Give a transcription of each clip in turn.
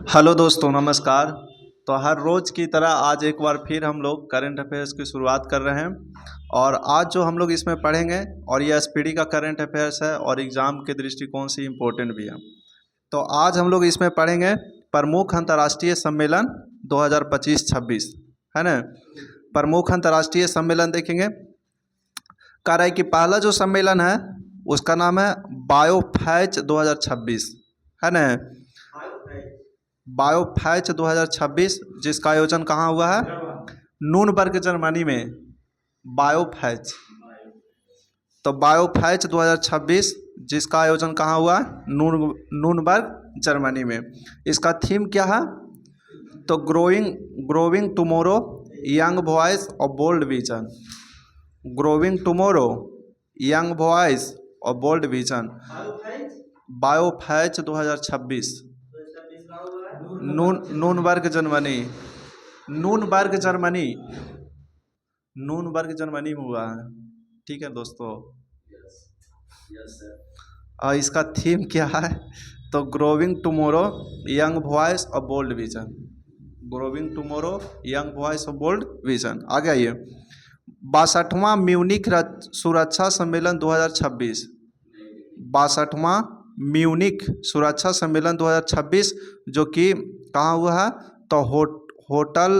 Hello दोस्तों, नमस्कार। तो हर रोज़ की तरह आज एक बार फिर हम लोग करंट अफेयर्स की शुरुआत कर रहे हैं। और आज जो हम लोग इसमें पढ़ेंगे और ये एसपीडी का करंट अफेयर्स है और एग्ज़ाम के दृष्टिकोण से इम्पोर्टेंट भी है। तो आज हम लोग इसमें पढ़ेंगे प्रमुख अंतर्राष्ट्रीय सम्मेलन 2025-26, है ना। प्रमुख अंतर्राष्ट्रीय सम्मेलन देखेंगे। कह रहा है कि पहला जो सम्मेलन है उसका नाम है बायोफैच 2026, है ना। बायोफैच 2026 जिसका आयोजन कहाँ हुआ है? नूर्नबर्ग जर्मनी में। बायोफैच, तो बायोफैच 2026 जिसका आयोजन कहाँ हुआ है? नूर्नबर्ग जर्मनी में। इसका थीम क्या है? तो ग्रोविंग टुमारो, यंग वॉइस और bold vision. Growing tomorrow, young voice और bold vision. BioFach 2026 Nuremberg Germany. Nuremberg Germany, Nuremberg Germany में हुआ है। ठीक है दोस्तों। और इसका थीम क्या है? तो ग्रोविंग टुमारो, यंग वॉइस और bold vision. Growing tomorrow, young voice और बोल्ड विजन। आगे आइए। 62वां म्यूनिख सुरक्षा सम्मेलन 2026। 62वां म्यूनिख सुरक्षा सम्मेलन 2026 जो कि कहाँ हुआ है? तो होटल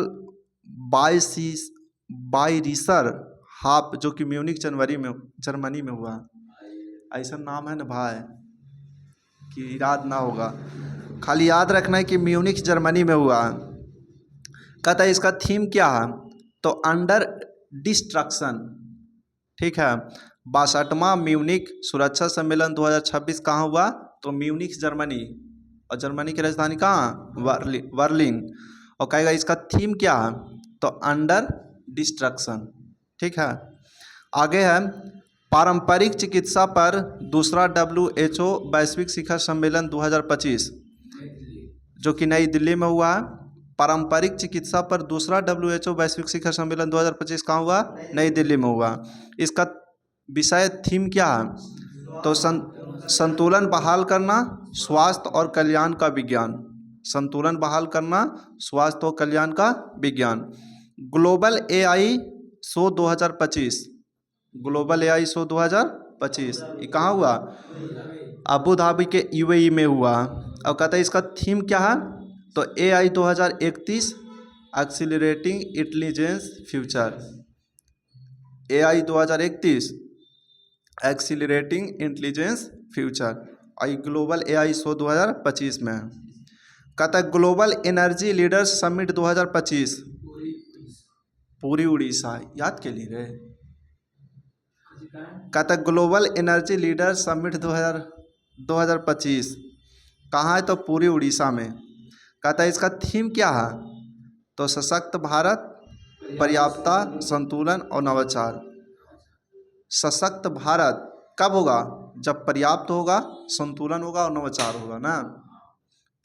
बायरिसर हाफ जो कि म्यूनिख जर्मनी में हुआ है। ऐसा नाम है ना भाई कि याद ना होगा, खाली याद रखना है कि म्यूनिख जर्मनी में हुआ है। कहता है इसका थीम क्या है? तो अंडर डिस्ट्रक्शन। ठीक है। 62वां म्यूनिख सुरक्षा सम्मेलन 2026 कहाँ हुआ? तो म्यूनिख जर्मनी, और जर्मनी की राजधानी कहाँ? बर्लिन। और कहेगा इसका थीम क्या है? तो अंडर डिस्ट्रक्शन। ठीक है। आगे है पारंपरिक चिकित्सा पर दूसरा WHO वैश्विक शिखर सम्मेलन 2025 जो कि नई दिल्ली में हुआ है। पारंपरिक चिकित्सा पर दूसरा WHO वैश्विक शिखर सम्मेलन 2025 कहाँ हुआ? नई दिल्ली में हुआ। इसका विषय थीम क्या है? तो संतुलन बहाल करना, स्वास्थ्य और कल्याण का विज्ञान। संतुलन बहाल करना, स्वास्थ्य और कल्याण का विज्ञान। Global AI show 2025। Global AI show 2025 ये कहाँ हुआ? अबू धाबी के UAE में हुआ। और कहता है इसका थीम क्या है? तो AI 2031 accelerating intelligence future. AI 2031 accelerating intelligence future. और ग्लोबल AI शो 2025 में है। कहता है ग्लोबल एनर्जी लीडर्स समिट 2025 पूरी उड़ीसा याद के लिए रहे। कहता है ग्लोबल एनर्जी लीडर समिट 2025 कहाँ है? तो पूरी उड़ीसा में। कहता है इसका थीम क्या है? तो सशक्त भारत, पर्याप्तता, संतुलन और नवाचार। सशक्त भारत कब होगा? जब पर्याप्त होगा, संतुलन होगा और नवाचार होगा ना।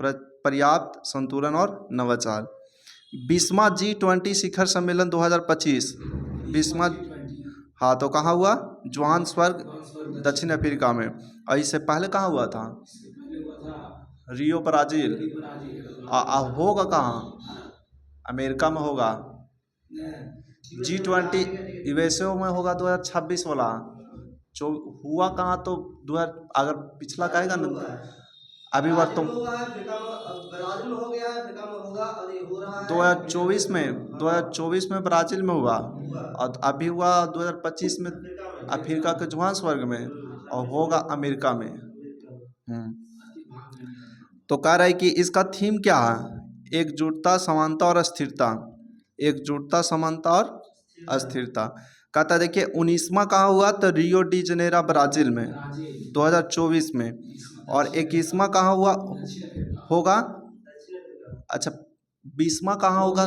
पर्याप्त, संतुलन और नवाचार। 20वां G20 शिखर सम्मेलन 2025। 20वां, हाँ, तो कहाँ हुआ? जोहान्सबर्ग दक्षिण अफ्रीका में। और इससे पहले कहाँ हुआ था? रियो ब्राज़ील। होगा कहाँ? अमेरिका में होगा। G20 USA में होगा 2026 वाला। जो हुआ कहाँ? तो 2000 अगर पिछला कहेगा ना अभी बार तो 2024 में ब्राज़ील में हुआ और अभी हुआ 2025 में अफ्रीका के जोहान्सबर्ग में और होगा अमेरिका में। तो कह रहा है कि इसका थीम क्या है? एकजुटता, समानता और अस्थिरता। एकजुटता, समानता और अस्थिरता। कहता है देखिए 19वां कहाँ हुआ? तो रियो डी जनेरो ब्राज़ील में 2024 में। और 21वां कहाँ हुआ होगा? अच्छा, 20वां कहाँ होगा?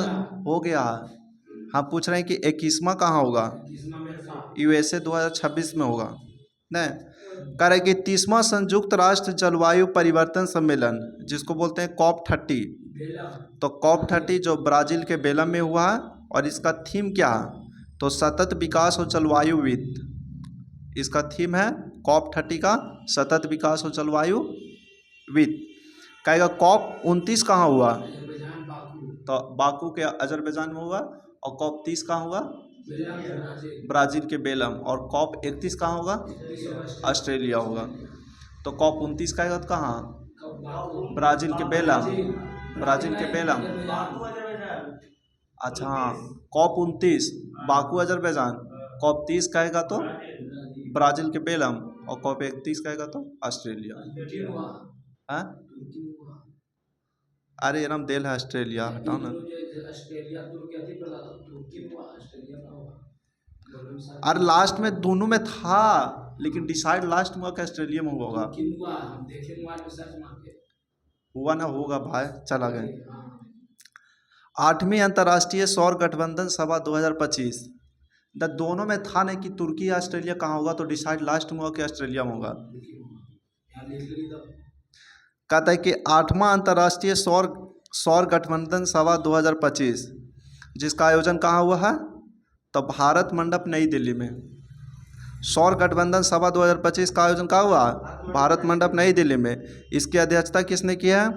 हो गया। हाँ, पूछ रहे हैं कि 21वां कहाँ होगा? USA 2026 में होगा नहीं। कह रहे कि 30वां संयुक्त राष्ट्र जलवायु परिवर्तन सम्मेलन जिसको बोलते हैं COP30। तो COP30 जो ब्राज़ील के बेलम में हुआ है। और इसका थीम क्या है? तो सतत विकास और जलवायु वित्त। इसका थीम है COP30 का सतत विकास और जलवायु वित्त। कहेगा कॉप 29 कहाँ हुआ? Azerbaijan Baku. तो बाकू के अजरबैजान में हुआ। और कॉप 30 कहाँ हुआ? ब्राजील। ब्राज़ील के बेलम। और कॉप 31 कहाँ होगा? ऑस्ट्रेलिया होगा। तो कॉप 29 का आएगा तो कहाँ? ब्राज़ील के बेलम। ब्राज़ील के बेलम। अच्छा हाँ, कॉप 29 बाकू अजरबैजान, कॉप 30 का आएगा तो ब्राज़ील के बेलम, और कॉप 31 का आएगा तो ऑस्ट्रेलिया। हाँ अरे नाम देल है ऑस्ट्रेलिया, हटाओ ना। अरे लास्ट में दोनों में था, लेकिन डिसाइड लास्ट में हुआ कि ऑस्ट्रेलिया में होगा। हुआ ना होगा भाई, चला गए। 8वीं अंतर्राष्ट्रीय सौर गठबंधन सभा 2025। दोनों में था नहीं कि तुर्की या ऑस्ट्रेलिया कहाँ होगा, तो डिसाइड लास्ट में हुआ कि ऑस्ट्रेलिया में होगा। कहता है कि 8वां अंतर्राष्ट्रीय सौर गठबंधन सभा 2025 जिसका आयोजन कहाँ हुआ है? तो भारत मंडप नई दिल्ली में। सौर गठबंधन सभा 2025 का आयोजन कहाँ हुआ? भारत मंडप नई दिल्ली में। इसकी अध्यक्षता किसने किया है?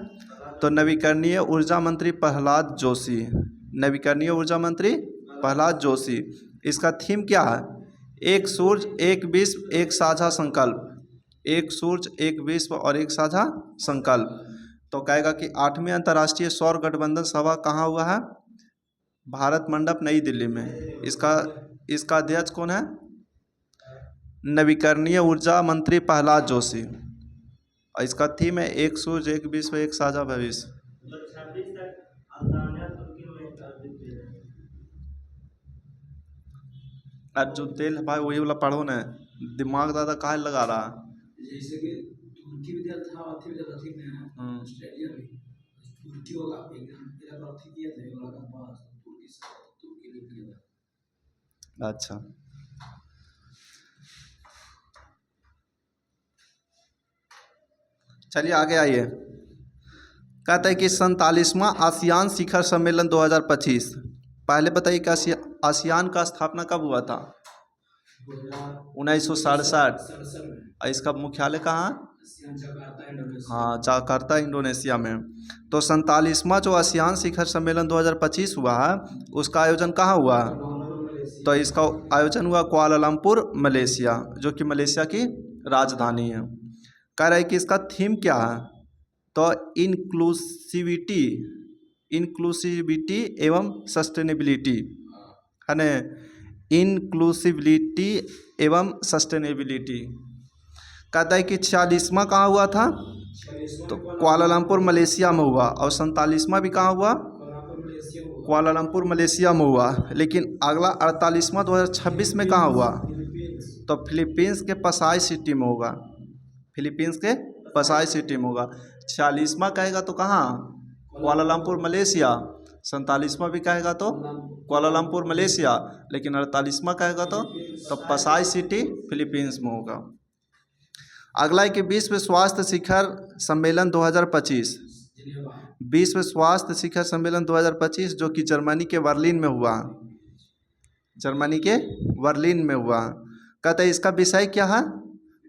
तो नवीकरणीय ऊर्जा मंत्री प्रहलाद जोशी। नवीकरणीय ऊर्जा मंत्री प्रहलाद जोशी। इसका थीम क्या है? एक सूर्य एक विश्व एक साझा संकल्प। एक सूर्य एक विश्व और एक साझा संकल्प। तो कहेगा कि 8वीं अंतर्राष्ट्रीय सौर गठबंधन सभा कहाँ हुआ है? भारत मंडप नई दिल्ली में। इसका अध्यक्ष कौन है? नवीकरणीय ऊर्जा मंत्री प्रहलाद जोशी। और इसका थीम है एक सूर्य एक विश्व एक साझा भविष्य। अब जो तेल है भाई वही वाला पढ़ो ना, दिमाग ज़्यादा काहे लगा रहा? जैसे कि तुर्की भी था, अथी भी था, ठीक है, ऑस्ट्रेलिया भी तुर्की होगा, एक बार अथी किया था, एक लगा पास तुर्की ने किया था। अच्छा, चलिए आगे आइए। कहता है कि 47वां आसियान शिखर सम्मेलन 2025। पहले बताइए कि आसियान का स्थापना कब हुआ था? 1967। और इसका मुख्यालय कहाँ? हाँ, जकार्ता इंडोनेशिया में। तो 47वां जो आसियान शिखर सम्मेलन 2025 हुआ है, उसका आयोजन कहाँ हुआ? तो इसका आयोजन हुआ कुआलालंपुर मलेशिया, जो कि मलेशिया की राजधानी है। कह रहा है कि इसका थीम क्या है? तो इंक्लूसिविटी एवं सस्टेनेबिलिटी है ना। इंक्लूसिविटी एवं सस्टेनेबिलिटी। कहता है कि 46वां कहाँ हुआ था? तो कुआलालंपुर मलेशिया में हुआ। और 47वां भी कहाँ हुआ? कुआलालंपुर मलेशिया में हुआ। लेकिन अगला 48वां 2026 में कहाँ हुआ? तो फिलीपींस के पसाई सिटी में होगा। फिलीपींस के पसाई सिटी में होगा। 46वां कहेगा तो कहाँ? Kuala Lumpur Malaysia. 47वां भी कहेगा तो कुआलालंपुर मलेशिया। लेकिन 48वां कहेगा तो पसाई सिटी फिलीपींस में होगा। अगला है कि विश्व स्वास्थ्य शिखर सम्मेलन 2025। विश्व स्वास्थ्य शिखर सम्मेलन 2025 जो कि जर्मनी के बर्लिन में हुआ। जर्मनी के बर्लिन में हुआ। कहते हैं इसका विषय क्या है?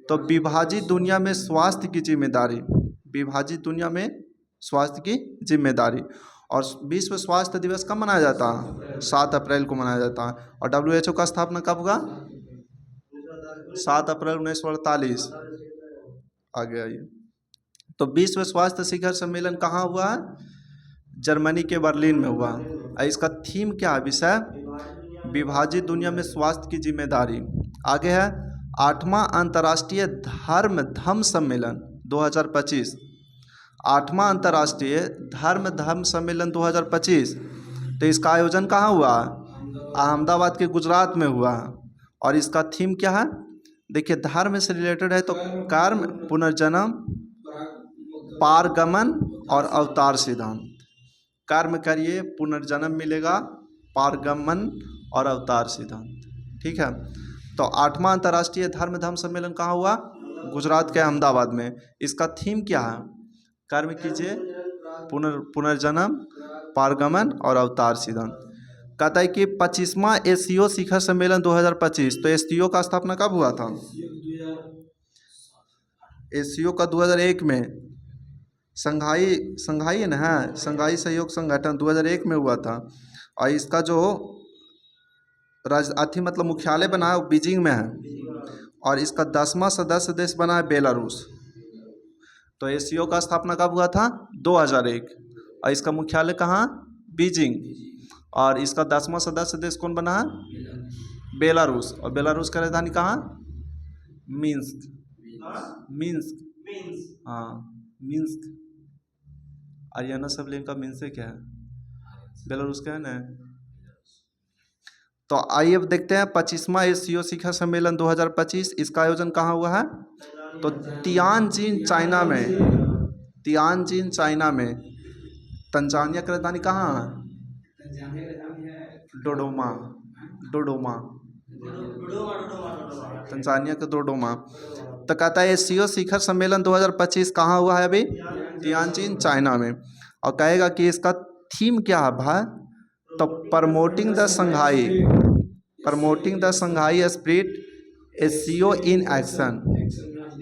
तो विभाजित दुनिया में स्वास्थ्य की जिम्मेदारी। विभाजित दुनिया में स्वास्थ्य की जिम्मेदारी। और विश्व स्वास्थ्य दिवस कब मनाया जाता है? 7 अप्रैल को मनाया जाता है। और WHO का स्थापना कब हुआ? 7 अप्रैल 1948। आगे आइए। तो विश्व स्वास्थ्य शिखर सम्मेलन कहाँ हुआ है? जर्मनी के बर्लिन में हुआ। इसका थीम क्या है? विषय विभाजित दुनिया में स्वास्थ्य की जिम्मेदारी। आगे है 8वां अंतर्राष्ट्रीय धर्म सम्मेलन 2025। 8वां अंतर्राष्ट्रीय धर्म सम्मेलन 2025। तो इसका आयोजन कहाँ हुआ? अहमदाबाद के गुजरात में हुआ। और इसका थीम क्या है? देखिए धर्म से रिलेटेड है तो कर्म, पुनर्जन्म, पारगमन और अवतार सिद्धांत। कर्म करिए पुनर्जन्म मिलेगा, पारगमन और अवतार सिद्धांत। ठीक है। तो 8वां अंतर्राष्ट्रीय धर्म सम्मेलन कहाँ हुआ? गुजरात के अहमदाबाद में। इसका थीम क्या है? कर्म कीजिए, पुनर्जन्म, पारगमन और अवतार सिद्धांत। कहता है कि 25वां एशियो शिखर सम्मेलन 2025। तो एशियो का स्थापना कब हुआ था? एशियो का 2001 में। संघाई संघाई है ना, है संघाई सहयोग संगठन 2001 में हुआ था। और इसका जो अथी मतलब मुख्यालय बना है वो बीजिंग में है। और इसका 10वां सदस्य देश बना है बेलारूस। तो एसीओ का स्थापना कब हुआ था? 2001। और इसका मुख्यालय कहाँ? बीजिंग। और इसका 10वां सदस्य देश कौन बना है? बेलारूस। और बेलारूस का राजधानी कहाँ? मिन्स्क। मिन्स्क, हाँ मिन्स्क। आर्याना सब लेन का मिन्स्क क्या है? बेलारूस का है ना। तो आइए अब देखते हैं 25वां एसीओ शिखर सम्मेलन 2025। इसका आयोजन कहाँ हुआ है? तो तियानजिन चाइना में। तियानजिन चाइना में। तंजानिया की राजधानी कहाँ है? डोडोमा। डोडोमा, तंजानिया के डोडोमा। तो कहता है एसीओ शिखर सम्मेलन 2025 कहाँ हुआ है अभी? तियानजिन चाइना में। और कहेगा कि इसका थीम क्या है भाई? तो promoting the Shanghai, promoting the Shanghai spirit ACO in action.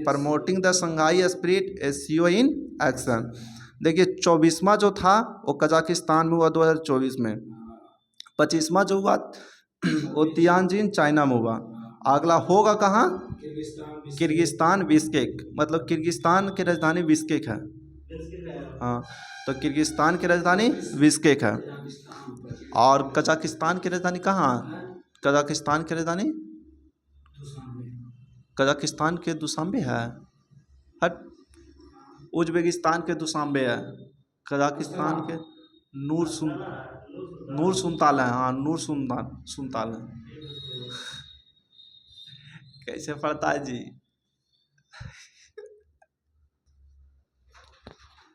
Promoting the Shanghai spirit ACO in action. देखिए 24वां जो था वो कजाकिस्तान में हुआ 2024 में। 25वां जो हुआ वो तियानजिन चाइना में हुआ। अगला होगा कहाँ? Kyrgyzstan Bishkek. मतलब किर्गिस्तान की राजधानी बिश्केक है। हाँ, तो किर्गिस्तान की राजधानी बिश्केक है। और कजाकिस्तान की राजधानी कहाँ? कजाकिस्तान की राजधानी कजाकिस्तान के दुशांबे है। हट, उज्बेकिस्तान के दुशांबे है। कजाकिस्तान के नूर सुल्तान है। हाँ नूर सुल्तान है। कैसे पढ़ता है जी?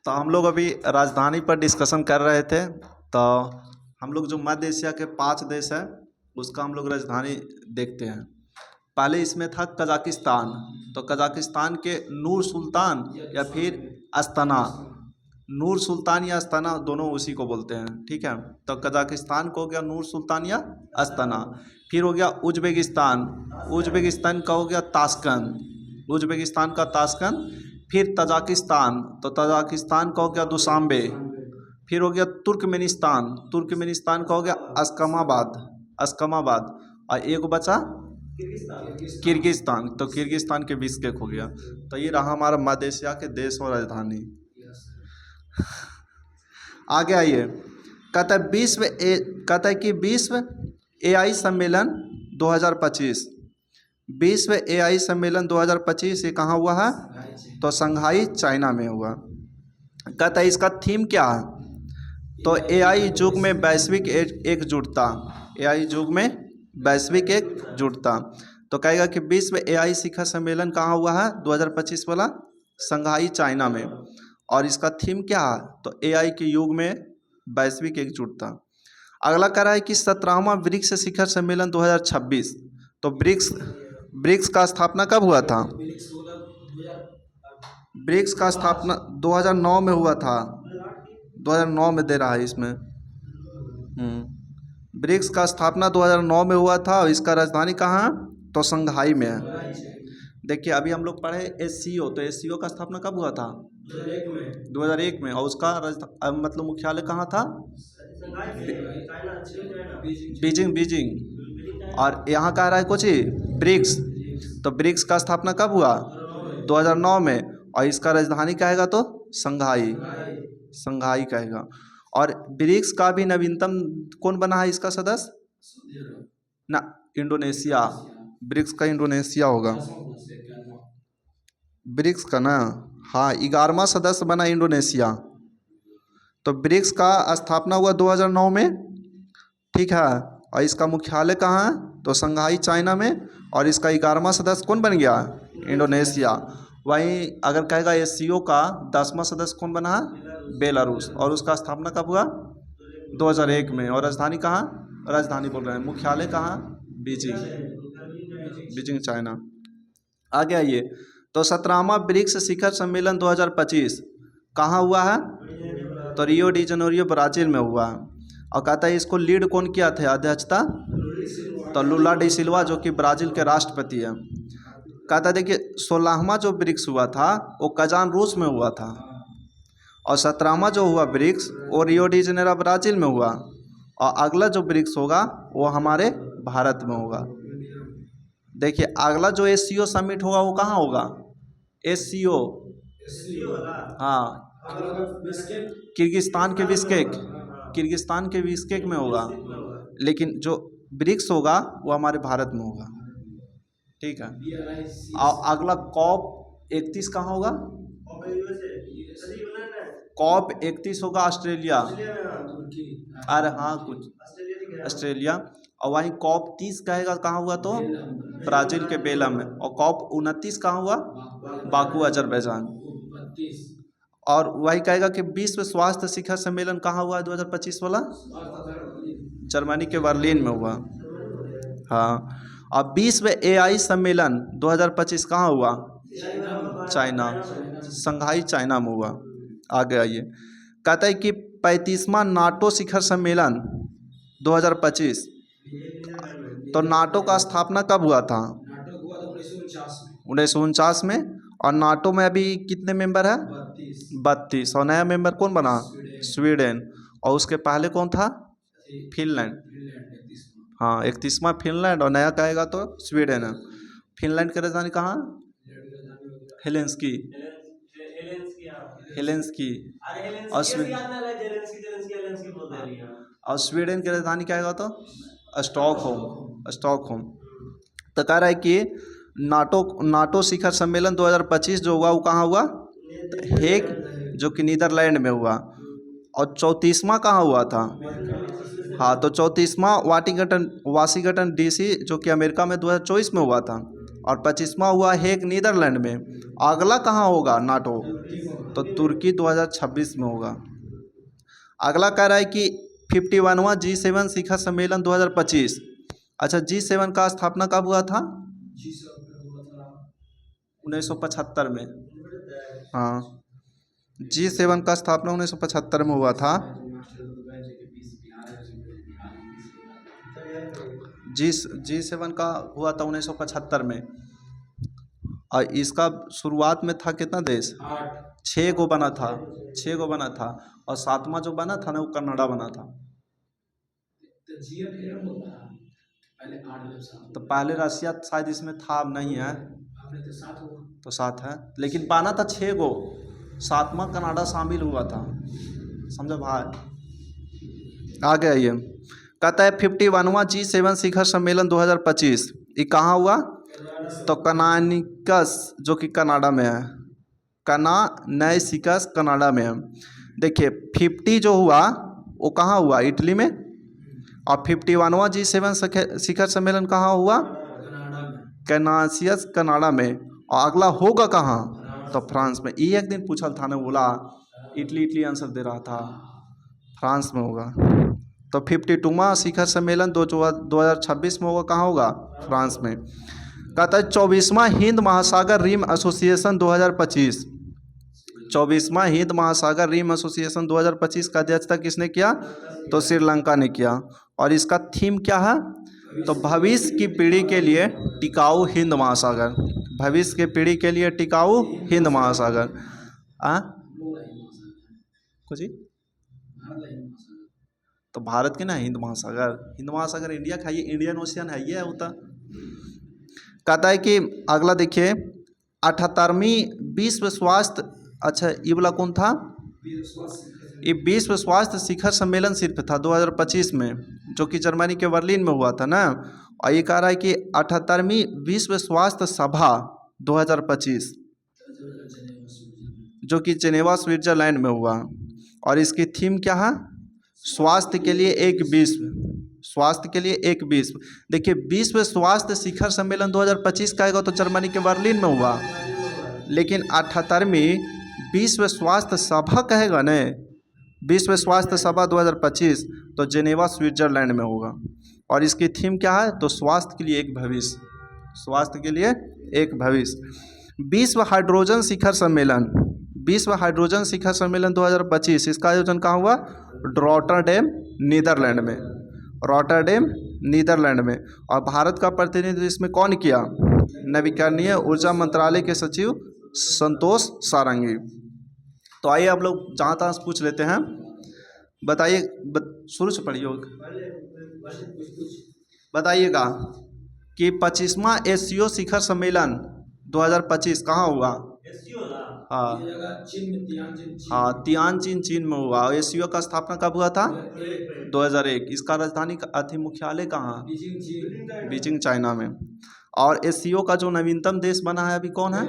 तो हम लोग अभी राजधानी पर डिस्कशन कर रहे थे। तो हम लोग जो मध्य एशिया के 5 देश है उसका हम लोग राजधानी देखते हैं। पहले इसमें था कजाकिस्तान। तो कजाकिस्तान के नूर सुल्तान या फिर अस्ताना, नूर सुल्तान या अस्ताना दोनों उसी को बोलते हैं। ठीक है, तो कजाकिस्तान को हो गया नूर सुल्तान या अस्ताना। फिर हो गया उज्बेकिस्तान। उज्बेकिस्तान का हो गया ताशकंद, उज्बेकिस्तान का ताशकंद। फिर तजाकिस्तान, तो तजाकिस्तान का हो गया दुशांबे। फिर हो गया तुर्कमेनिस्तान, तुर्कमेनिस्तान का हो गया अस्कमाबाद, अस्कमाबाद। और एक बचा किर्गिस्तान, तो किर्गिस्तान के बिश्केक हो गया। तो ये रहा हमारा मध्य एशिया के देश और राजधानी। आगे आइए, कहता है कि विश्व एआई सम्मेलन 2025, विश्व एआई सम्मेलन 2025 ये कहाँ हुआ है? तो संघाई चाइना में हुआ। कहता है इसका थीम क्या है? तो एआई युग में वैश्विक एकजुटता, एआई युग में वैश्विक एकजुटता। तो कहेगा कि विश्व एआई शिखर सम्मेलन कहाँ हुआ है? 2025 वाला संघाई चाइना में। और इसका थीम क्या है? तो एआई के युग में वैश्विक एकजुटता। अगला कह रहा है कि 17वां ब्रिक्स शिखर सम्मेलन 2026। तो ब्रिक्स का स्थापना कब हुआ था? ब्रिक्स का स्थापना 2009 में हुआ था। 2009 में दे रहा है इसमें। ब्रिक्स का स्थापना 2009 में हुआ था। और इसका राजधानी कहाँ? तो संघाई में है। देखिए अभी हम लोग पढ़े एससीओ, तो एससीओ का स्थापना कब हुआ था? 2001 में। और उसका मतलब मुख्यालय कहाँ था? बीजिंग। और यहाँ कह रहा है कुछ ब्रिक्स, तो ब्रिक्स का स्थापना कब हुआ? 2009 में। और इसका राजधानी कहेगा तो संघाई, संघाई कहेगा। और ब्रिक्स का भी नवीनतम कौन बना है इसका सदस्य? ना, इंडोनेशिया। ब्रिक्स का इंडोनेशिया होगा ब्रिक्स का ना। हाँ, 11वां सदस्य बना इंडोनेशिया। तो ब्रिक्स का स्थापना हुआ 2009 में। ठीक है, और इसका मुख्यालय कहाँ है? तो संघाई चाइना में। और इसका 11वां सदस्य कौन बन गया? इंडोनेशिया। वहीं अगर कहेगा एससीओ का 10वां सदस्य कौन बना है? बेलारूस। और उसका स्थापना कब हुआ? 2001 में। और राजधानी कहाँ? राजधानी बोल रहे हैं, मुख्यालय कहाँ? Beijing, Beijing China. आगे आइए, तो 17वां ब्रिक्स शिखर सम्मेलन 2025 कहाँ हुआ है? तो रियो डी जनेरियो ब्राज़ील में हुआ है। और कहता है इसको लीड कौन किया था, अध्यक्षता? तो लुला डी सिल्वा जो कि ब्राज़ील के राष्ट्रपति हैं। कहता है देखिए 16वां जो ब्रिक्स हुआ था वो कजान रूस में हुआ था। और 17वां जो हुआ ब्रिक्स वो रियो डी जेनेरो ब्राज़ील में हुआ, और अगला जो ब्रिक्स होगा वो हमारे भारत में होगा। देखिए अगला जो एससीओ समिट होगा वो कहाँ होगा? एससीओ, हाँ, किर्गिस्तान के बिश्केक में होगा, लेकिन जो ब्रिक्स होगा वो हमारे भारत में होगा। ठीक है। और अगला COP 31 कहाँ होगा? COP 31 होगा ऑस्ट्रेलिया। अरे हाँ, कुछ ऑस्ट्रेलिया। और वहीं COP 30 कहेगा कहाँ हुआ? तो ब्राज़ील के बेलम में। और COP 29 कहाँ हुआ? Baku Azerbaijan. और वही कहेगा कि विश्व स्वास्थ्य शिखर सम्मेलन कहाँ हुआ 2025 वाला? जर्मनी के बर्लिन में हुआ। हाँ। और विश्व AI सम्मेलन 2025 कहाँ हुआ? चाइना, संघाई चाइना में हुआ। आगे आइए, कहता है कि 35वां नाटो शिखर सम्मेलन 2025, तो नाटो का स्थापना कब हुआ था? 1949 में। और नाटो में अभी कितने मेंबर है? 32। और नया मेंबर कौन बना? स्वीडन। और उसके पहले कौन था? फिनलैंड। हाँ, 31वां फिनलैंड, और नया कहेगा तो स्वीडन है। फिनलैंड की राजधानी कहाँ? हेलेंस्की। और स्वीडन की राजधानी क्या आएगा तो? स्टॉकहोम। तो कह रहा है कि नाटो शिखर सम्मेलन 2025 जो हुआ वो कहाँ हुआ? हेग, जो कि नीदरलैंड में हुआ। और 34वां कहाँ हुआ था? हाँ, तो 34वां वाशिंगटन DC जो कि अमेरिका में 2024 में हुआ था। और 25वां हुआ हेग नीदरलैंड में। अगला कहाँ होगा नाटो? तो तुर्की 2026 में होगा। अगला कह रहा है कि 51वां G7 शिखर सम्मेलन 2025। अच्छा, G7 का स्थापना कब हुआ था? 1975 में। हाँ, G7 का स्थापना 1975 में हुआ था। G7 का हुआ था 1975 में। और इसका शुरुआत में था कितना देश? 6 गो बना था। और 7वां जो बना था ना वो कनाडा बना था। तो पहले रशिया शायद इसमें था, अब नहीं है, तो 7 है, लेकिन बना था 6 गो। 7वां कनाडा शामिल हुआ था, समझो भाई। आगे आइए, कहता है 51वां G7 शिखर सम्मेलन 2025 ये कहाँ हुआ? तो कनानिकस, जो कि कनाडा में है। कनानैसिकस कनाडा में है। देखिए 50 जो हुआ वो कहाँ हुआ? इटली में। और 51वां G7 शिखर सम्मेलन कहाँ हुआ? कैनासियस कनाडा में। और अगला होगा कहाँ? तो फ्रांस में। ये एक दिन पूछल था ना, बोला इटली आंसर दे रहा था, फ्रांस में होगा। तो 52वां शिखर सम्मेलन 2026 में होगा, कहाँ होगा? फ्रांस में। कहता है 24वां हिंद महासागर रिम एसोसिएशन 2025। 24वां हिंद महासागर रिम एसोसिएशन 2025 का अध्यक्षता किसने किया? तो श्रीलंका ने किया। और इसका थीम क्या है? तो भविष्य की पीढ़ी के लिए टिकाऊ हिंद महासागर। भविष्य की पीढ़ी के लिए टिकाऊ हिंद महासागर। कुछ ही तो भारत के ना हिंद महासागर इंडिया का, ये इंडियन ओशियन है, ये होता। कहता है कि अगला देखिए 78वीं विश्व स्वास्थ्य, अच्छा ये वाला कौन था? ये विश्व स्वास्थ्य शिखर सम्मेलन सिर्फ था 2025 में, जो कि जर्मनी के बर्लिन में हुआ था ना। और ये कह रहा है कि 78वीं विश्व स्वास्थ्य सभा 2025 जो कि जेनेवा स्विट्जरलैंड में हुआ। और इसकी थीम क्या है? स्वास्थ्य के लिए एक विश्व। देखिए विश्व स्वास्थ्य शिखर सम्मेलन 2025 का आएगा तो जर्मनी के बर्लिन में हुआ, लेकिन 78वीं विश्व स्वास्थ्य सभा कहेगा न, विश्व स्वास्थ्य सभा 2025 तो जेनेवा स्विट्जरलैंड में होगा। और इसकी थीम क्या है? तो स्वास्थ्य के लिए एक भविष्य। विश्व हाइड्रोजन शिखर सम्मेलन 2025 इसका आयोजन कहाँ हुआ? रॉटरडैम नीदरलैंड में। और भारत का प्रतिनिधित्व इसमें कौन किया? नवीकरणीय ऊर्जा मंत्रालय के सचिव संतोष सारंगी। तो आइए आप लोग जहाँ तहाँ से पूछ लेते हैं। बताइए, शुरू से पढ़िए। बताइएगा कि 25वां एशियो शिखर सम्मेलन 2025 कहाँ हुआ? हाँ हाँ, तियानजिन चीन में हुआ। एशियो का स्थापना कब हुआ था? 2001। इसका राजधानी अति मुख्यालय कहाँ? बीजिंग, चाइना में। और एशियो का जो नवीनतम देश बना है अभी कौन है?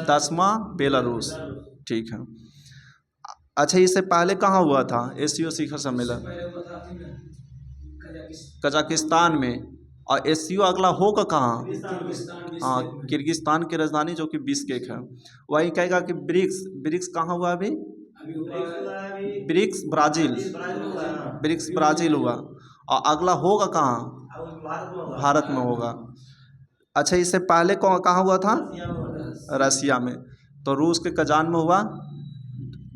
10वां बेलारूस। ठीक है। अच्छा, इससे पहले कहाँ हुआ था एशियो शिखर सम्मेलन? कजाकिस्तान में। और एशियो अगला होगा कहाँ? हाँ, किर्गिस्तान की राजधानी जो कि बिश्केक है। वही कहेगा कि ब्रिक्स कहाँ हुआ अभी? ब्रिक्स ब्राज़ील हुआ। और अगला होगा कहाँ? भारत में होगा। अच्छा, इससे पहले कहाँ हुआ था? रसिया में। तो रूस के कजान में हुआ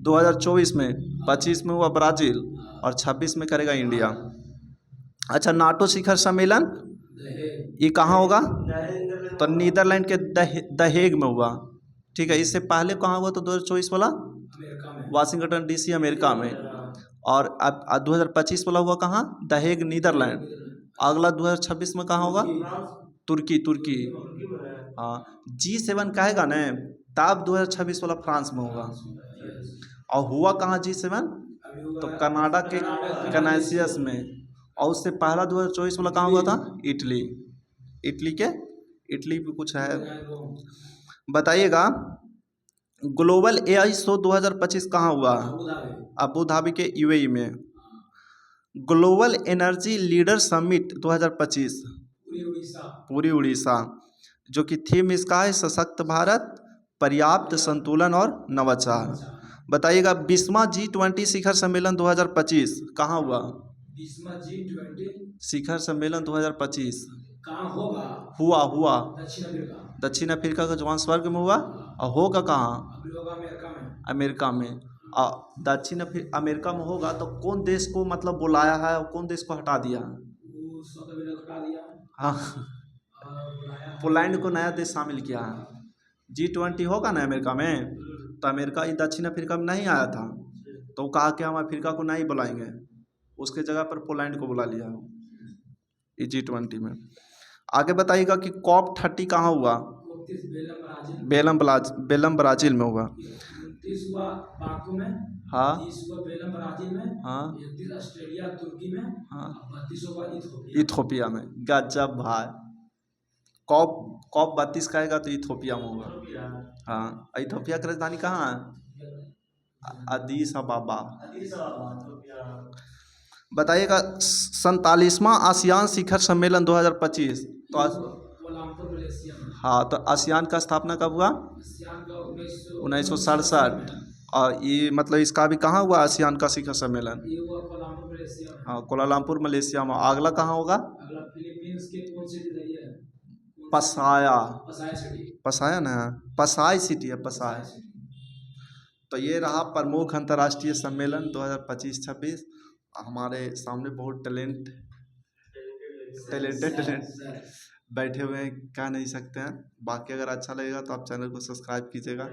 2024 में, 25 में हुआ ब्राज़ील और 26 में करेगा इंडिया। अच्छा, नाटो शिखर सम्मेलन ये कहाँ होगा? तो नीदरलैंड के द हेग में हुआ। ठीक है। इससे पहले कहाँ हुआ? तो 2024 वाला वाशिंगटन DC अमेरिका में। और अब 2025 वाला हुआ कहाँ? The Hague Netherlands. अगला 2026 में कहाँ होगा? तुर्की। हाँ, G7 कहेगा न, तब 2026 वाला फ्रांस में होगा। और हुआ कहाँ G7? तो कनाडा के कनासियस में। और उससे पहला 2024 वाला कहाँ हुआ था? इटली पे कुछ है। बताइएगा, ग्लोबल AI शो 2025 कहाँ हुआ? अबू धाबी के UAE में। ग्लोबल एनर्जी लीडर समिट 2025 पूरी उड़ीसा, जो कि थीम इसका है सशक्त भारत, पर्याप्त संतुलन और नवाचार। बताइएगा, 20वां G20 शिखर सम्मेलन 2025 कहाँ हुआ? 20वां G20 शिखर सम्मेलन 2025 कहाँ होगा? हुआ दक्षिण अफ्रीका का जोहान्सबर्ग में हुआ। और होगा कहाँ? अमेरिका में। दक्षिण अमेरिका में होगा। तो कौन देश को मतलब बुलाया है और कौन देश को हटा दिया? हाँ, पोलैंड को नया देश शामिल किया है। G20 होगा ना अमेरिका में, तो अमेरिका दक्षिण अफ्रीका में नहीं आया था, तो कहा कि हम अफ्रीका को नहीं बुलाएंगे, उसके जगह पर पोलैंड को बुला लिया है G20 में। आगे बताइएगा कि COP30 कहाँ हुआ? बेलम ब्राज़ील में हुआ। हाँ हाँ ऑस्ट्रेलिया, तुर्की में। हाँ, 32 इथोपिया में। गजब भाई। COP 32 कहेगा तो इथोपिया में होगा। हाँ, इथोपिया की राजधानी कहाँ है? अदीस अबाबा। बताइएगा, 47वां आसियान शिखर सम्मेलन 2025 तो हाँ, तो आसियान का स्थापना कब हुआ? 1967। और ये मतलब इसका भी कहाँ हुआ आसियान का शिखर सम्मेलन? हाँ, कोलालमपुर मलेशिया में। अगला कहाँ होगा? पसाया ना, पसाई सिटी है, पसाई। तो ये रहा प्रमुख अंतर्राष्ट्रीय सम्मेलन 2025-26। हमारे सामने बहुत टैलेंटेड बैठे हुए हैं, कह नहीं सकते हैं। बाकी अगर अच्छा लगेगा तो आप चैनल को सब्सक्राइब कीजिएगा।